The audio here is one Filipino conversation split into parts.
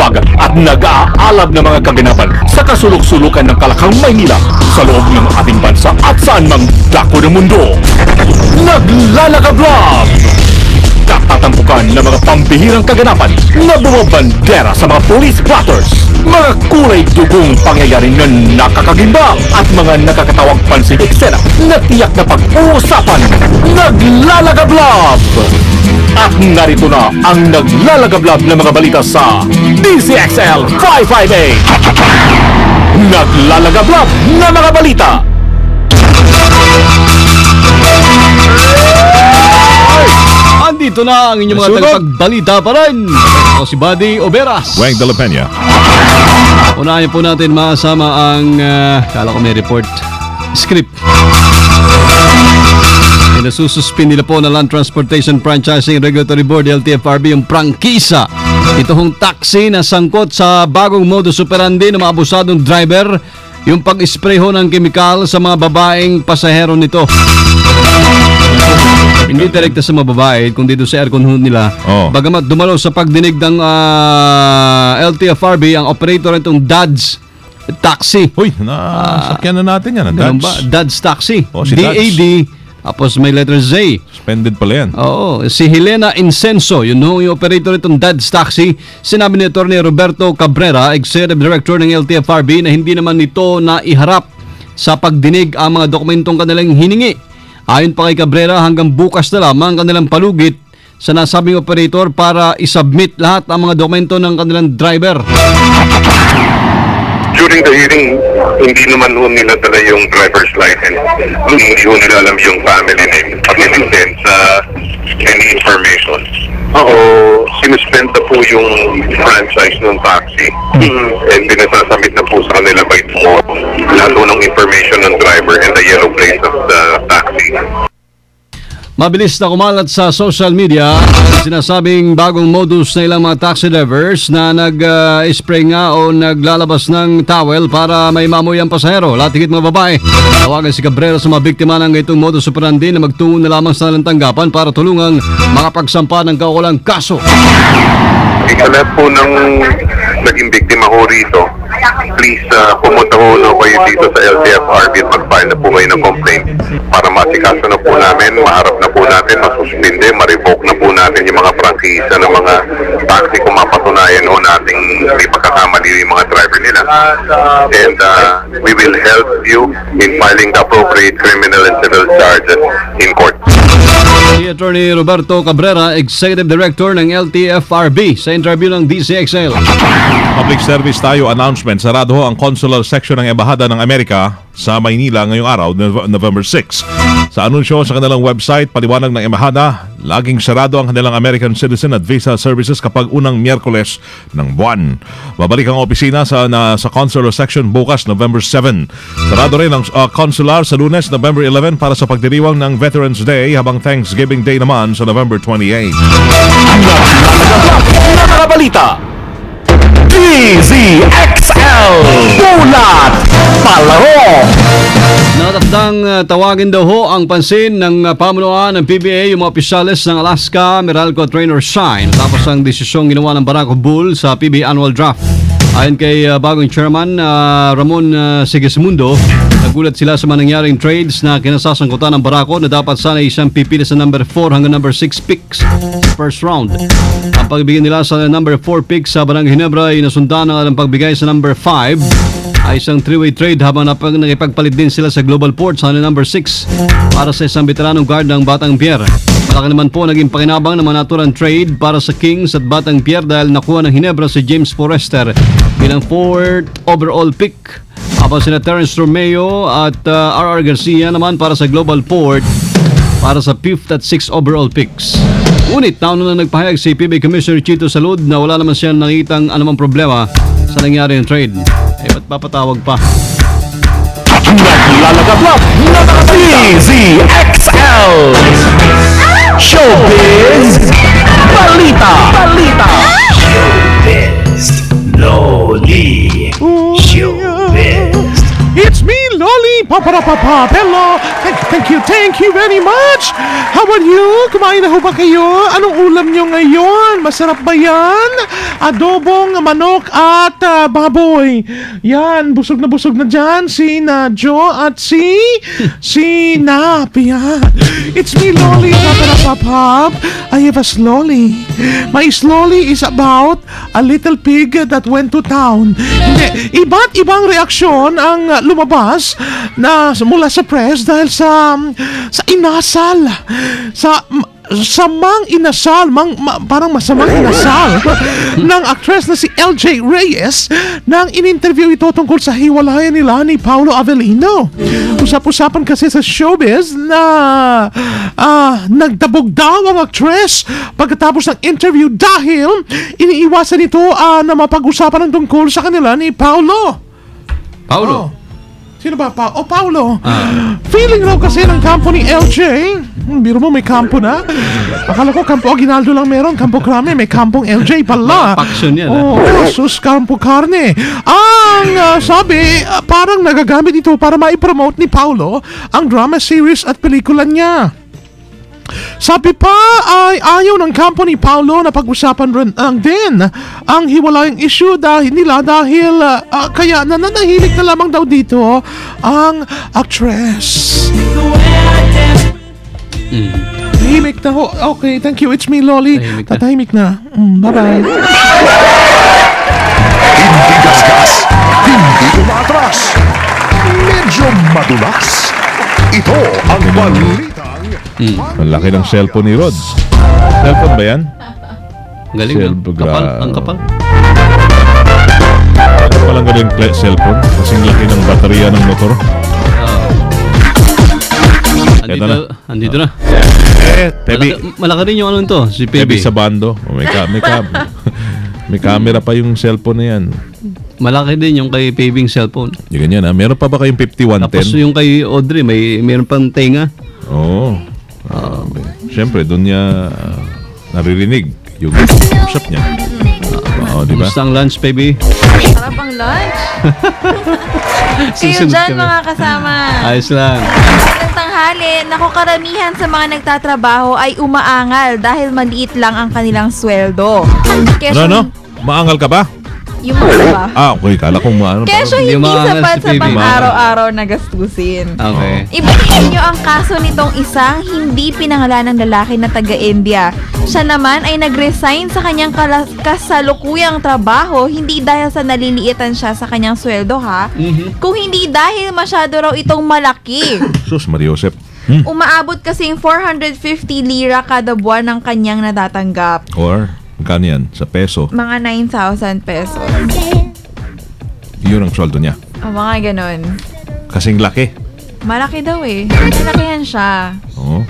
nagtatayabag at nag-aalab ng mga kaganapan sa kasulok-sulukan ng Kalakang Maynila sa loob ng ating bansa at saan mang dako ng mundo. Naglalagablab! Katatampukan ng mga pambihirang kaganapan na bumabandera sa mga police blotters, mga kulay dugong pangyayari na nakakagimbal at mga nakakatawang pansin eksena na tiyak na pag-uusapan. Naglalagablab! At narito na ang naglalagablab na mga balita sa DCXL 558. Naglalagablab na mga balita. Andito na ang inyong mga tagapagbalita pa rin. Ako si Buddy Oberas. Weng de la Peña. Unahin po natin masama ang kala ko may report script. Nasususpin nila po ng Land Transportation Franchising Regulatory Board, LTFRB, yung prangkisa. Ito hong taxi na sangkot sa bagong modus operandi ng mga abusadong driver, yung pag-spray ho ng kemikal sa mga babaeng pasahero nito. Hindi direkta sa mga babae, kundi doon sa aircon nila. Bagamat dumalo sa pagdinig ng LTFRB, ang operator nitong Dads Taxi. Uy, nasakyan na natin yan. Dads Taxi. Si DAD. Tapos may letter Z. Suspended pala yan. Oo. Si Helena Incenso, yung operator itong Dads Taxi. Sinabi ni Atty. Roberto Cabrera, Executive Director ng LTFRB, na hindi naman nito na iharap sa pagdinig ang mga dokumentong kanilang hiningi. Ayon pa kay Cabrera, hanggang bukas na lamang kanilang palugit sa nasabing operator para isubmit lahat ang mga dokumento ng kanilang driver. During the hearing, hindi naman ho nila dala yung driver's license. Hindi ho nila alam yung family name. Pag-intend sa any information. Sinuspend na po yung franchise ng taxi. And pinasasubmit na po sa kanila by tomorrow. Lahat ng information ng driver and the yellow plate of the taxi. Mabilis na kumalat sa social media ang sinasabing bagong modus na ilang mga taxi drivers na nag-spray nga o naglalabas ng towel para may maamoy ang pasahero. Lahat higit mga babae. Tawagan si Cabrera sa mga biktima ng itong modus operandi na magtungo na lamang sa tanggapan para tulungang makapagsampa ng kaukulang kaso. Sa lahat po ng naging biktima ho rito, please pumunta ho kayo dito sa LTFRB at mag-file na po kayo ng complaint para masikaso na po namin, maharap na po natin, masuspinde, ma-revoke na po natin yung mga prangkisa ng mga taxi kung mapatunayan ho nating may pagkakamali yung mga driver nila. And we will help you in filing the appropriate criminal and civil charges in court. Si Atty. Roberto Cabrera, Executive Director ng LTFRB, sa interview ng DCXL. Public service tayo announcement. Sarado ho ang consular section ng Embahada ng Amerika sa Maynila ngayong araw, November 6. Sa anunsyo sa kanilang website, paliwanag ng Embahada, laging sarado ang kanilang American Citizen at Visa Services kapag unang Miyerkules ng buwan. Babalik ang opisina sa consular section bukas, November 7. Sarado rin ang consular sa Lunes, November 11 para sa pagdiriwang ng Veterans Day, habang Thanksgiving Day naman sa November 28. Balita DZXL Bulat Palaro. Natakdang tawagin daw ho ang pansin ng pamunuan ng PBA yung mga opisyalis ng Alaska Meralco Trainer Shine tapos ang desisyong ginawa ng Barangay Bull sa PBA Annual Draft. Ayon kay bagong chairman Ramon Sigismundo, nagulat sila sa manangyaring trades na kinasasangkutan ng Barako na dapat sana isang pipili sa number 4 hanggang number 6 picks sa first round. Ang pagbigay nila sa number 4 picks sa Barangay Ginebra ay nasundan ng pagbigay sa number 5 ay isang three-way trade habang nakipagpalit din sila sa Global Port sa number 6 para sa isang veteranong guard ng Batang Pierre. Malaki naman po naging pakinabang ng mga naturang trade para sa Kings at Batang Pierre dahil nakuha ng Ginebra si James Forrester bilang 4th overall pick. Habang sina Terence Romeo at R.R. Garcia naman para sa Global Port para sa 5th at 6th overall picks. Ngunit nauna na nagpahayag si PBA Commissioner Chito Salud na wala naman siya nakitang anumang problema sa nangyari yung trade. Ba't papatawag pa? Naglalagablab na DZXL Showbiz Balita. Showbiz Loli. Showbiz. It's me, Loli paparapapa. Hello. Thank you very much. How are you? Kumain na ho ba kayo? Anong ulam nyo ngayon? Masarap ba yan? Adobong manok at baboy. Yan, busog na dyan. Si Jo at si Nap. Yan. It's me, Lolly. Paparapapap. I have a slolly. My slolly is about a little pig that went to town. Hindi, iba't ibang reaksyon ang lumabas na mula sa press dahil sa inasal. Parang masamang inasal ng actress na si LJ Reyes nang in-interview ito tungkol sa hiwalayan nila ni Paolo Avellino. Usap-usapan kasi sa showbiz na nagdabog daw ang actress pagkatapos ng interview dahil iniiwasan ito na mapag-usapan ng tungkol sa kanila ni Paolo. Paulo. Sino ba? Paolo. Feeling raw kasi ng kampo ni LJ. Biro mo, may kampo na. Akala ko kampo Aguinaldo lang meron. Kampo Krame, may kampong LJ pala. Faction yan. Sus, kampo Karne. Ang sabi, parang nagagamit ito para maipromote ni Paolo ang drama series at pelikula niya. Sabi pa ay ayaw ng kampo ni Paolo na pag-usapan rin din ang hiwalayang issue dahil kaya nananahimik na lamang daw dito ang actress. Tahimik na ho. Okay, thank you. It's me, Lolly. Tatahimik na. Bye-bye. Hindi gasgas, hindi umatras. Medyo madulas. Ito ang balitang Ang laki ng cellphone ni Rod. Cellphone ba yan? Galing. Ang kapal. Ano palang galing cellphone? Kasing laki ng baterya ng motor. Andito na. Tebi. Malaki rin yung ano to, si Tebi Pepe. sa bando. May camera pa yung cellphone na yan. Malaki din yung kay Pebing cellphone. Yung ganyan ha. Meron pa ba kayong 5110? Tapos yung kay Audrey, meron pang tenga. Oo. Siyempre, doon niya naririnig yung usap niya. Diba? Gusto ang lunch, Pepe? Sarap ang lunch. Kayo dyan, mga kasama. Ayos lang. Magandang tanghali. Naku, karamihan sa mga nagtatrabaho ay umaangal dahil maliit lang ang kanilang sweldo. Ano? Maangal ka ba? Yung mga ba? Okay. Kala kong maano. Kesyo Hindi hindi umaangal sapat si sa Phoebe. pang-araw-araw na gastusin. Okay. Ibahin nyo ang kaso nitong isang hindi pinangalan ng lalaki na taga-India. Siya naman ay nag-resign sa kanyang kasalukuyang trabaho hindi dahil sa naliliitan siya sa kanyang sweldo kung hindi dahil masyado raw itong malaki. Sus, Mariosep. Umaabot kasing 450 lira kada buwan ng kanyang natatanggap. Or, magkano yan? Sa peso? Mga 9,000 pesos. Yun ang sweldo niya. Mga ganon. Kasing laki. Malaki daw eh. Malakihan siya. Oo.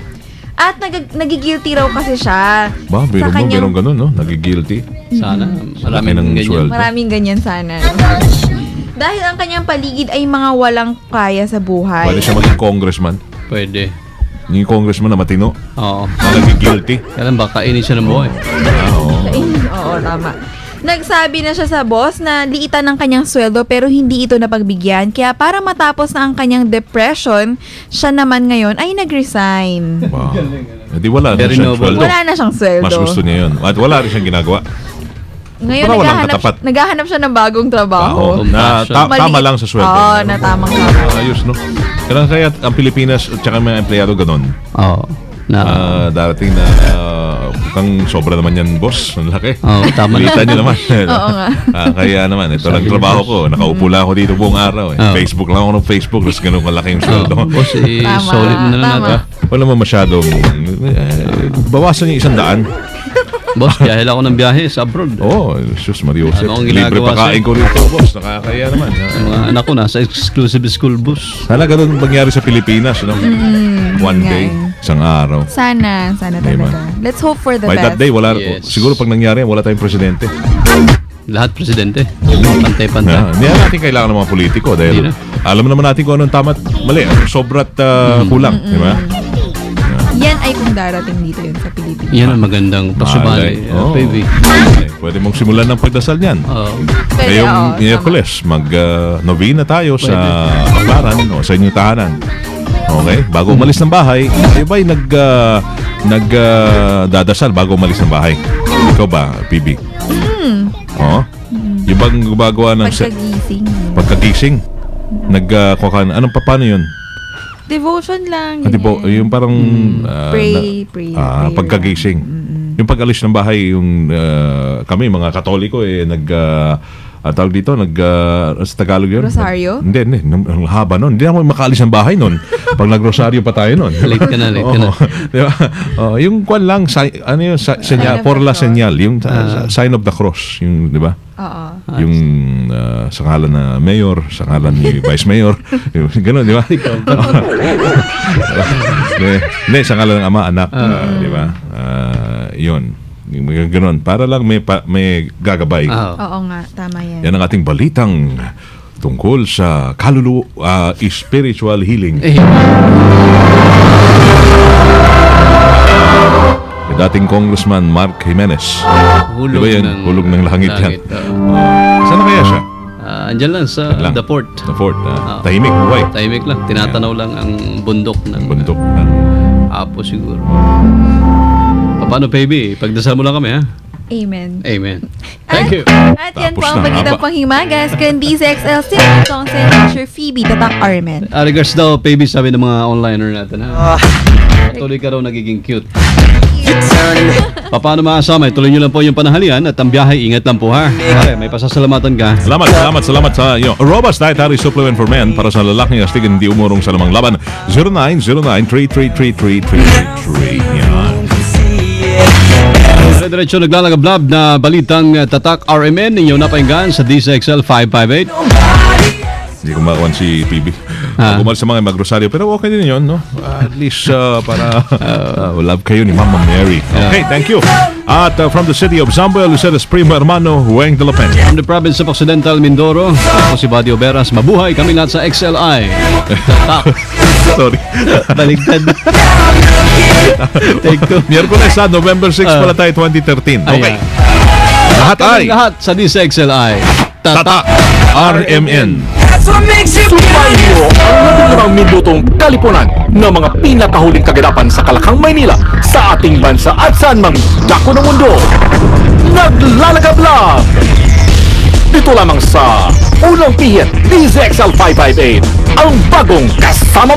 At nagigilty raw kasi siya. Ba, biro mo, merong ganun, no? Nagigilty. Sana. Laki ng sweldo. Maraming ganyan sana. Dahil ang kanyang paligid ay mga walang kaya sa buhay. Pwede siya maging congressman. Pwede. Yung congressman na matino. Oo. Na nagigilty. Kaya lang baka kainin siya ng buhay. Oo, tama. Nagsabi na siya sa boss na liitan ng kanyang sweldo pero hindi ito napagbigyan. Kaya para matapos na ang kanyang depression, siya naman ngayon ay nag-resign. Wow. Hindi wala na Very siyang noble. sweldo. Wala na siyang sweldo. Mas gusto niya yun. At wala rin siyang ginagawa. Ngayon, Wala, walang katapat. naghahanap siya ng bagong trabaho. Na tama lang sa sweldo. Oo, na tamang tama. Ayos, no? Kaya ang Pilipinas at saka mga empleyado ganon. Oo. Darating na kung sobra naman yan, boss. Ang laki. Oo, tama na. Balita niyo naman. Oo nga. Kaya naman, ito lang trabaho ko. Nakaupo lang ako dito buong araw. Facebook lang ako ng Facebook. Tapos ganun kalaki yung sweldo. Boss, Tama, solid na lang tama. natin. Wala naman masyadong bawasan yung 100. Boss, biyahel ako ng biyahe sa abroad. Sus Mariosep. Ano ang Libre ginagawa pakain sa'yo? ko rito, boss. Nakakaya naman. Ang mga anak ko nasa exclusive school bus. Sana ganun mangyari sa Pilipinas, no? One day, isang araw. Sana Diba? talaga. Let's hope for the By best. that day, wala. Yes. Siguro pag nangyari, wala tayong presidente. Lahat presidente. Pantay-pantay. Hindi natin kailangan ng mga politiko dahil Hindi na. alam naman natin kung anong tama at mali. Sobra't kulang, di ba? Yan ay kung darating dito yun sa Pilipinas. Yan ang magandang pasubali, baby. Pwede mong simulan ng pagdasal yan. Pwede, Ngayong Miyerkules, mag-novena tayo sa Baclaran o sa inyong tahanan. Okay? Bago umalis ng bahay, iba'y nagdadasal bago umalis ng bahay. Ikaw ba, PB? Oo? Yung bang gumagawa ng... Pagkagising. Anong paano yun? Devotion lang. Yung parang... pray. Pagkagising. Yung pag-alis ng bahay, yung kami, mga Katoliko, tawag dito, sa Tagalog yun? Rosario? Hindi. Ang haba nun. Hindi naman makaalis ng bahay nun. Pag nag-rosaryo pa tayo nun. Late ka na. Diba? Yung kwan lang, ano yung senyal, por la senyal, yung sign of the cross, yung, di ba? Oo. Yung sa ngalan na mayor, sa ngalan ni vice mayor, gano'n, di ba? Hindi, sa ngalan ng ama, anak, di ba? Yun. Gano'n, para lang may gagabay. Oo nga, tama yan. Yan ang ating balitang tungkol sa spiritual healing. Dating Congressman Mark Jimenez. Hulog diba yan? Hulog ng langit yan. Saan na kaya siya? Andyan lang sa The Fort. The Fort. Tahimik, buhay. Tahimik lang. Tinatanaw lang ang bundok ng Apo siguro. Paano, baby? Pagdasal mo lang kami, ha? Amen. Thank you. At yan po ang Balitang Panghimagas kung DZXL Song sa Teacher Phoebe Tatak Armen. Regards daw, baby, sabi ng mga onliner natin, ha? Tuloy ka raw nagiging cute. Paano maasama? Tuloy nyo lang po yung panahalian at ang biyahe, ingat lang po, ha? Okay, may pasasalamatan ka. Salamat sa inyo. Robust Dietary Supplement for Men para sa lalaking astigin hindi umurong sa lamang laban. 0909-333-3333. Yan. Diretso naglalagablab na balitang Tatak RMN ninyo napainggan sa DZXL 558. Hindi ko makakuan si PB. Gumal sa mga magrosaryo. Pero okay din yun, no? At least para love kayo ni Mama Mary. Okay, thank you. At from the city of Zambia, Luceres Primo Hermano, Hueng de la Peña. From the province of Occidental Mindoro, ako si Badio Beras. Mabuhay kami lahat sa XLI. Sorry. Baligtad. Take two. Miyerkules, November 6 pala tayo, 2013. Okay. Lahat sa DZXLI. Tatak RMN. Sumayo ang 15 minutong kalipunan ng mga pinakahuling kaganapan sa Kalakang, Maynila, sa ating bansa at saan mang dako ng mundo. Naglalagablab! Dito lamang sa Unang Pihit, DZXL 558, ang bagong kasama mo.